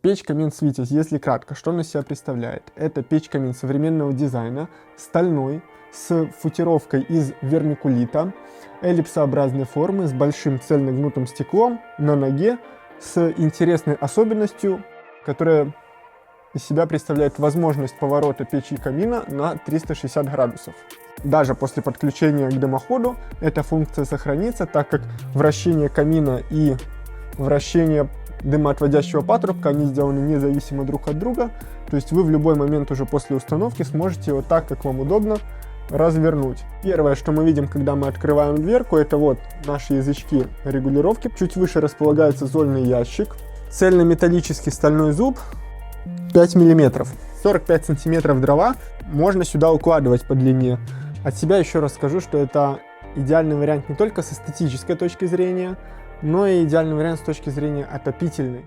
Печь-камин Свитязь, если кратко, что она из себя представляет? Это печь-камин современного дизайна, стальной, с футировкой из вермикулита, эллипсообразной формы, с большим цельногнутым стеклом на ноге, с интересной особенностью, которая из себя представляет возможность поворота печи и камина на 360 градусов. Даже после подключения к дымоходу эта функция сохранится, так как вращение камина и вращение дымоотводящего патрубка, они сделаны независимо друг от друга, то есть вы в любой момент уже после установки сможете его так, как вам удобно, развернуть. Первое, что мы видим, когда мы открываем дверку, это вот наши язычки регулировки. Чуть выше располагается зольный ящик. Цельнометаллический стальной зуб 5 мм. 45 сантиметров дрова можно сюда укладывать по длине. От себя еще раз скажу, что это идеальный вариант не только с эстетической точки зрения, но и идеальный вариант с точки зрения отопительной.